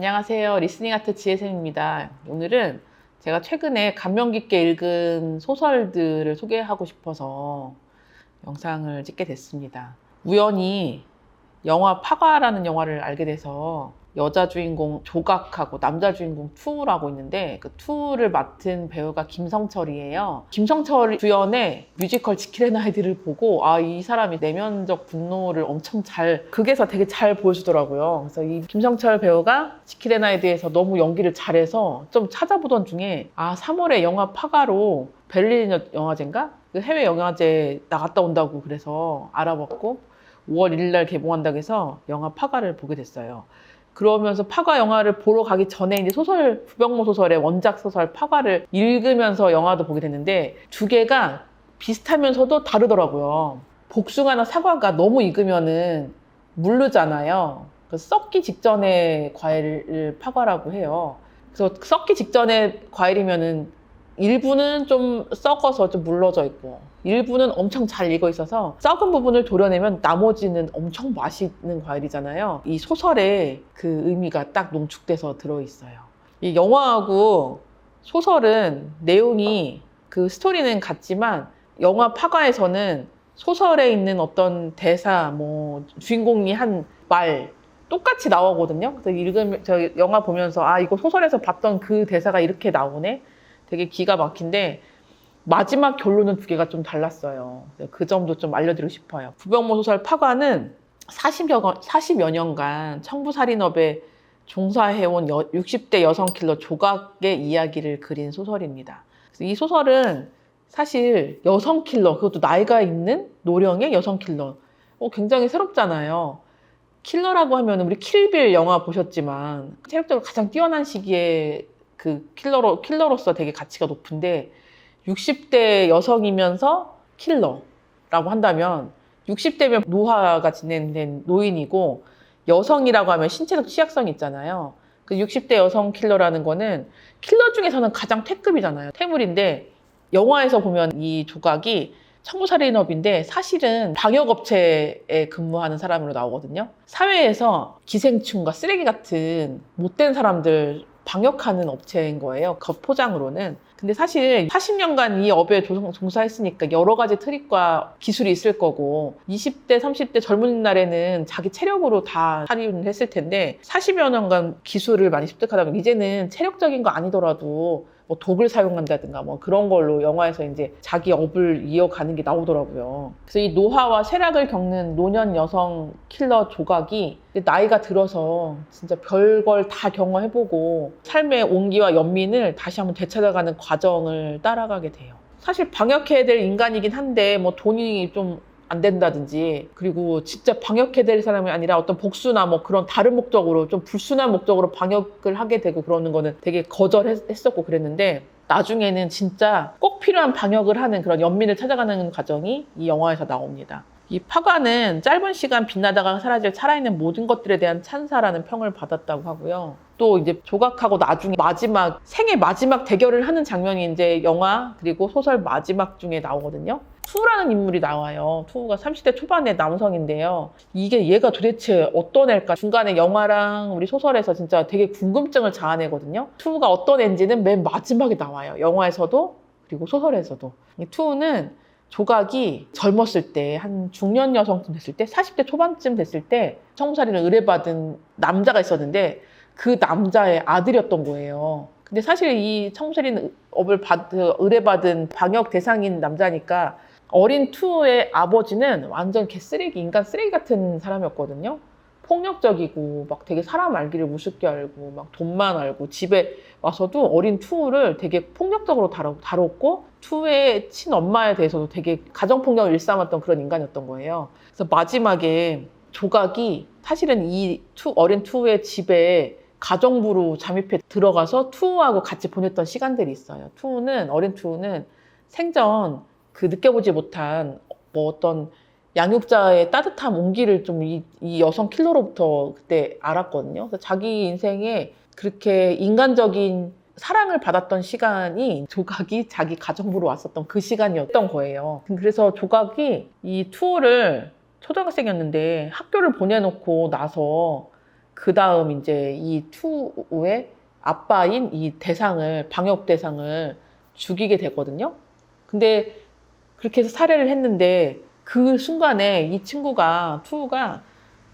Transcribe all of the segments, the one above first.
안녕하세요. 리스닝 아트 지혜쌤입니다. 오늘은 제가 최근에 감명 깊게 읽은 소설들을 소개하고 싶어서 영상을 찍게 됐습니다. 우연히 영화 파과라는 영화를 알게 돼서 여자 주인공 조각하고 남자 주인공 투우라고 있는데 그 투우를 맡은 배우가 김성철이에요. 김성철 주연의 뮤지컬 지킬 앤 하이드를 보고 이 사람이 내면적 분노를 엄청 극에서 되게 잘 보여주더라고요. 그래서 이 김성철 배우가 지킬 앤 하이드에서 너무 연기를 잘해서 좀 찾아보던 중에 3월에 영화 파과로 베를린 영화제인가? 그 해외 영화제 나갔다 온다고 그래서 알아봤고 5월 1일 날 개봉한다고 해서 영화 파과를 보게 됐어요. 그러면서 파과 영화를 보러 가기 전에 이제 구병모 소설의 원작 소설 파과를 읽으면서 영화도 보게 됐는데 두 개가 비슷하면서도 다르더라고요. 복숭아나 사과가 너무 익으면은 무르잖아요. 썩기 직전의 과일을 파과라고 해요. 그래서 썩기 직전의 과일이면은 일부는 좀 썩어서 좀 물러져 있고 일부는 엄청 잘 익어 있어서 썩은 부분을 도려내면 나머지는 엄청 맛있는 과일이잖아요. 이 소설에 그 의미가 딱 농축돼서 들어있어요. 이 영화하고 소설은 내용이 그 스토리는 같지만 영화 파과에서는 소설에 있는 어떤 대사, 주인공이 한 말 똑같이 나오거든요. 그래서 저 영화 보면서 이거 소설에서 봤던 그 대사가 이렇게 나오네. 되게 기가 막힌데 마지막 결론은 두 개가 좀 달랐어요. 그 점도 좀 알려드리고 싶어요. 구병모 소설 파과는 40여 년간 청부살인업에 종사해온 60대 여성 킬러 조각의 이야기를 그린 소설입니다. 그래서 이 소설은 사실 여성 킬러, 그것도 나이가 있는 노령의 여성 킬러, 굉장히 새롭잖아요. 킬러라고 하면 우리 킬빌 영화 보셨지만 체력적으로 가장 뛰어난 시기에 그 킬러로서 되게 가치가 높은데 60대 여성이면서 킬러라고 한다면 60대면 노화가 진행된 노인이고 여성이라고 하면 신체적 취약성이 있잖아요. 그 60대 여성 킬러라는 거는 킬러 중에서는 가장 태급이잖아요. 태물인데 영화에서 보면 이 조각이 청부살인업인데 사실은 방역업체에 근무하는 사람으로 나오거든요. 사회에서 기생충과 쓰레기 같은 못된 사람들 방역하는 업체인 거예요. 겉포장으로는. 근데 사실 40년간 이 업에 종사했으니까 여러 가지 트릭과 기술이 있을 거고 20대, 30대 젊은 날에는 자기 체력으로 다 살인을 했을 텐데 40여 년간 기술을 많이 습득하다 보면 이제는 체력적인 거 아니더라도 독을 사용한다든가 그런 걸로 영화에서 이제 자기 업을 이어가는 게 나오더라고요. 그래서 이 노화와 쇠락을 겪는 노년 여성 킬러 조각이 나이가 들어서 진짜 별걸 다 경험해보고 삶의 온기와 연민을 다시 한번 되찾아가는 과정을 따라가게 돼요. 사실 방역해야 될 인간이긴 한데 돈이 좀 안 된다든지 그리고 진짜 방역해야 될 사람이 아니라 어떤 복수나 그런 다른 목적으로 좀 불순한 목적으로 방역을 하게 되고 그러는 거는 되게 거절했었고 그랬는데 나중에는 진짜 꼭 필요한 방역을 하는 그런 연민을 찾아가는 과정이 이 영화에서 나옵니다. 이 파과는 짧은 시간 빛나다가 사라질 살아있는 모든 것들에 대한 찬사라는 평을 받았다고 하고요. 또 이제 조각하고 나중에 생애 마지막 대결을 하는 장면이 이제 영화 그리고 소설 마지막 중에 나오거든요. 투우라는 인물이 나와요. 투우가 30대 초반의 남성인데요. 이게 얘가 도대체 어떤 애일까? 중간에 영화랑 우리 소설에서 진짜 되게 궁금증을 자아내거든요. 투우가 어떤 애인지는 맨 마지막에 나와요. 영화에서도 그리고 소설에서도. 이 투우는 조각이 젊었을 때, 한 중년 여성쯤 됐을 때, 40대 초반쯤 됐을 때 청부살인을 의뢰받은 남자가 있었는데 그 남자의 아들이었던 거예요. 근데 사실 이 청부살인 의뢰받은 방역 대상인 남자니까 어린 투의 아버지는 완전 인간 쓰레기 같은 사람이었거든요. 폭력적이고 되게 사람 알기를 우습게 알고 돈만 알고 집에 와서도 어린 투우를 되게 폭력적으로 다뤘고 투우의 친엄마에 대해서도 되게 가정폭력을 일삼았던 그런 인간이었던 거예요. 그래서 마지막에 조각이 사실은 어린 투우의 집에 가정부로 잠입해 들어가서 투우하고 같이 보냈던 시간들이 있어요. 어린 투우는 생전 느껴보지 못한 어떤 양육자의 따뜻한 온기를 좀 이 여성 킬러로부터 그때 알았거든요. 그래서 자기 인생에 그렇게 인간적인 사랑을 받았던 시간이 조각이 자기 가정부로 왔었던 그 시간이었던 거예요. 그래서 조각이 이 투어를 초등학생이었는데 학교를 보내놓고 나서 그 다음 이제 이 투의 아빠인 이 대상을, 방역 대상을 죽이게 되거든요. 근데 그렇게 해서 살해를 했는데 그 순간에 이 친구가, 투가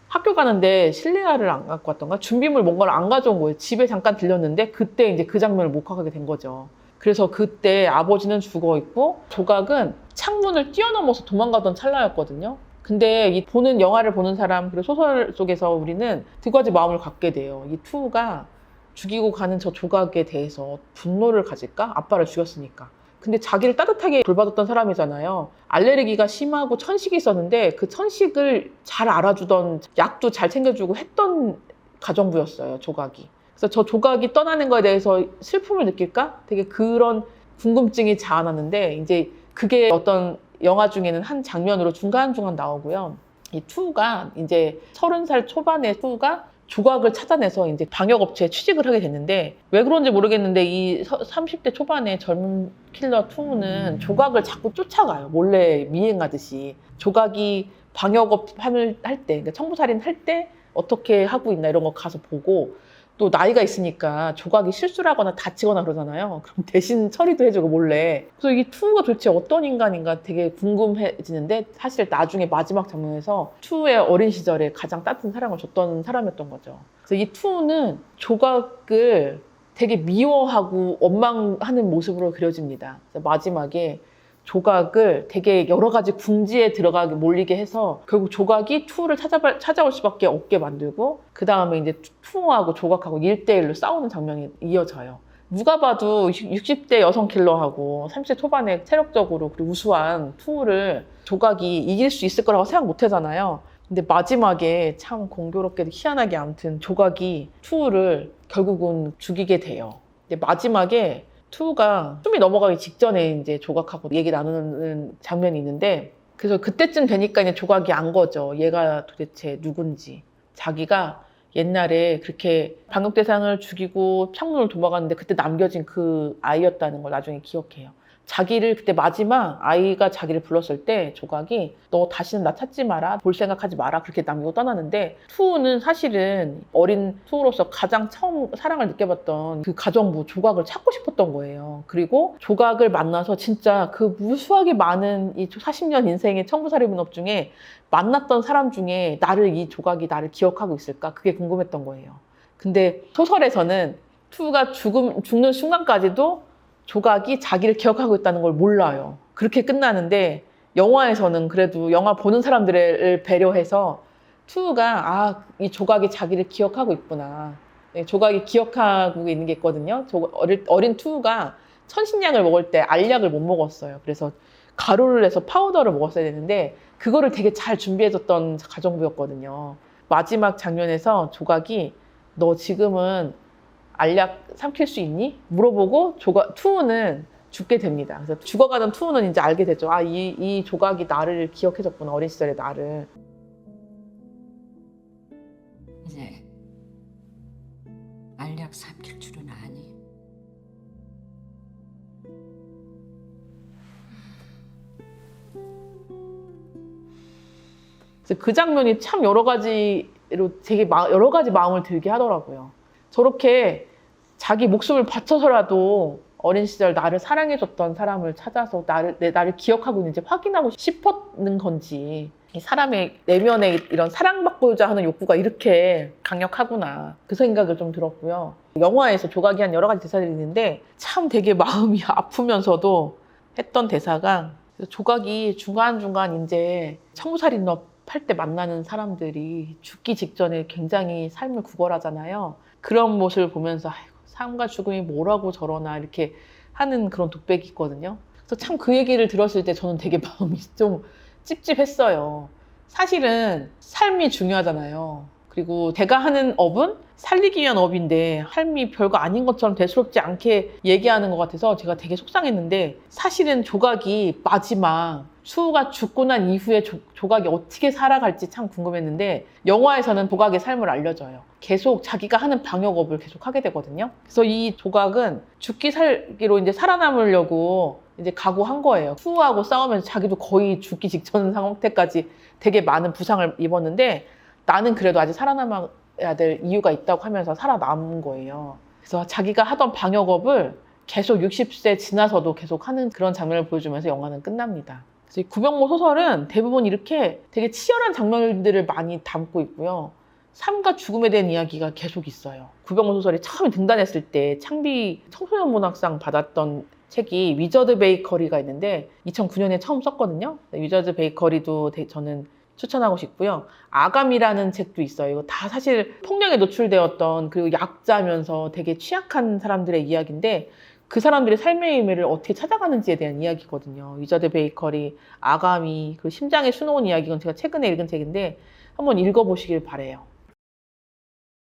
학교 가는데 실내화를 안 갖고 왔던가? 준비물 뭔가를 안 가져온 거예요. 집에 잠깐 들렸는데 그때 이제 그 장면을 목격하게 된 거죠. 그래서 그때 아버지는 죽어 있고 조각은 창문을 뛰어넘어서 도망가던 찰나였거든요. 근데 이 보는 영화를 보는 사람, 그리고 소설 속에서 우리는 두 가지 마음을 갖게 돼요. 이 투가 죽이고 가는 저 조각에 대해서 분노를 가질까? 아빠를 죽였으니까. 근데 자기를 따뜻하게 돌봐줬던 사람이잖아요. 알레르기가 심하고 천식이 있었는데 그 천식을 잘 알아주던, 약도 잘 챙겨주고 했던 가정부였어요, 조각이. 그래서 저 조각이 떠나는 거에 대해서 슬픔을 느낄까? 되게 그런 궁금증이 자아났는데, 이제 그게 어떤 영화 중에는 한 장면으로 중간중간 나오고요. 이 투가 이제 30살 초반의 투가 조각을 찾아내서 이제 방역업체에 취직을 하게 됐는데, 왜 그런지 모르겠는데 이 30대 초반의 젊은 킬러 투는 조각을 자꾸 쫓아가요. 몰래 미행하듯이. 조각이 방역업 할 때, 그러니까 청부살인 할 때 어떻게 하고 있나 이런 거 가서 보고, 또 나이가 있으니까 조각이 실수를 하거나 다치거나 그러잖아요. 그럼 대신 처리도 해주고 몰래. 그래서 이 투가 도대체 어떤 인간인가 되게 궁금해지는데, 사실 나중에 마지막 장면에서 투의 어린 시절에 가장 따뜻한 사랑을 줬던 사람이었던 거죠. 그래서 이 투는 조각을 되게 미워하고 원망하는 모습으로 그려집니다. 그래서 마지막에 조각을 되게 여러 가지 궁지에 들어가게 몰리게 해서 결국 조각이 투를 찾아올 수밖에 없게 만들고, 그 다음에 이제 투하고 조각하고 1대1로 싸우는 장면이 이어져요. 누가 봐도 60대 여성 킬러하고 30대 초반에 체력적으로 그리고 우수한 투를 조각이 이길 수 있을 거라고 생각 못 하잖아요. 근데 마지막에 참 공교롭게도 희한하게 아무튼 조각이 투를 결국은 죽이게 돼요. 근데 마지막에 투가 숨이 넘어가기 직전에 이제 조각하고 얘기 나누는 장면이 있는데, 그래서 그때쯤 되니까 이제 조각이 안 거죠. 얘가 도대체 누군지. 자기가 옛날에 그렇게 방역 대상을 죽이고 창문을 도망갔는데 그때 남겨진 그 아이였다는 걸 나중에 기억해요. 자기를 그때 마지막 아이가 자기를 불렀을 때 조각이 너 다시는 나 찾지 마라, 볼 생각하지 마라 그렇게 남기고 떠나는데, 투는 사실은 어린 투로서 가장 처음 사랑을 느껴봤던 그 가정부 조각을 찾고 싶었던 거예요. 그리고 조각을 만나서 진짜 그 무수하게 많은 이 40년 인생의 청부살인문업 중에 만났던 사람 중에 이 조각이 나를 기억하고 있을까? 그게 궁금했던 거예요. 근데 소설에서는 투가 죽는 순간까지도 조각이 자기를 기억하고 있다는 걸 몰라요. 그렇게 끝나는데, 영화에서는 그래도 영화 보는 사람들을 배려해서 투가 이 조각이 자기를 기억하고 있구나. 조각이 기억하고 있는 게 있거든요. 어린 투가 천신약을 먹을 때 알약을 못 먹었어요. 그래서 가루를 내서 파우더를 먹었어야 되는데 그거를 되게 잘 준비해줬던 가정부였거든요. 마지막 장면에서 조각이 너 지금은 알약 삼킬 수 있니? 물어보고 투우는 죽게 됩니다. 그래서 죽어가던 투우는 이제 알게 되죠. 이 조각이 나를 기억해줬구나. 어린 시절의 나를. 이제 알약 삼킬 줄은 아니. 그 장면이 참 여러 가지로 되게 여러 가지 마음을 들게 하더라고요. 저렇게 자기 목숨을 바쳐서라도 어린 시절 나를 사랑해줬던 사람을 찾아서 나를 기억하고 있는지 확인하고 싶었는 건지, 이 사람의 내면에 이런 사랑받고자 하는 욕구가 이렇게 강력하구나, 그 생각을 좀 들었고요. 영화에서 조각이 한 여러 가지 대사들이 있는데 참 되게 마음이 아프면서도 했던 대사가, 조각이 중간중간 이제 청부살인업 할 때 만나는 사람들이 죽기 직전에 굉장히 삶을 구걸하잖아요. 그런 모습을 보면서 삶과 죽음이 뭐라고 저러나 이렇게 하는 그런 독백이 있거든요. 그래서 참 그 얘기를 들었을 때 저는 되게 마음이 좀 찝찝했어요. 사실은 삶이 중요하잖아요. 그리고 제가 하는 업은 살리기 위한 업인데 삶이 별거 아닌 것처럼 대수롭지 않게 얘기하는 것 같아서 제가 되게 속상했는데, 사실은 조각이 마지막 수우가 죽고 난 이후에 조각이 어떻게 살아갈지 참 궁금했는데, 영화에서는 조각의 삶을 알려줘요. 계속 자기가 하는 방역업을 계속 하게 되거든요. 그래서 이 조각은 죽기 살기로 이제 살아남으려고 이제 각오한 거예요. 수우하고 싸우면서 자기도 거의 죽기 직전 상태까지 되게 많은 부상을 입었는데, 나는 그래도 아직 살아남아 될 이유가 있다고 하면서 살아남은 거예요. 그래서 자기가 하던 방역업을 계속 60세 지나서도 계속 하는 그런 장면을 보여주면서 영화는 끝납니다. 그래서 이 구병모 소설은 대부분 이렇게 되게 치열한 장면들을 많이 담고 있고요. 삶과 죽음에 대한 이야기가 계속 있어요. 구병모 소설이 처음 등단했을 때 창비 청소년 문학상 받았던 책이 위저드 베이커리가 있는데 2009년에 처음 썼거든요. 위저드 베이커리도 저는 추천하고 싶고요. 아감이라는 책도 있어요. 이거 다 사실 폭력에 노출되었던 그리고 약자면서 되게 취약한 사람들의 이야기인데 그 사람들의 삶의 의미를 어떻게 찾아가는지에 대한 이야기거든요. 위저드 베이커리, 아가미, 그리고 심장에 수놓은 이야기, 이건 제가 최근에 읽은 책인데 한번 읽어보시길 바래요.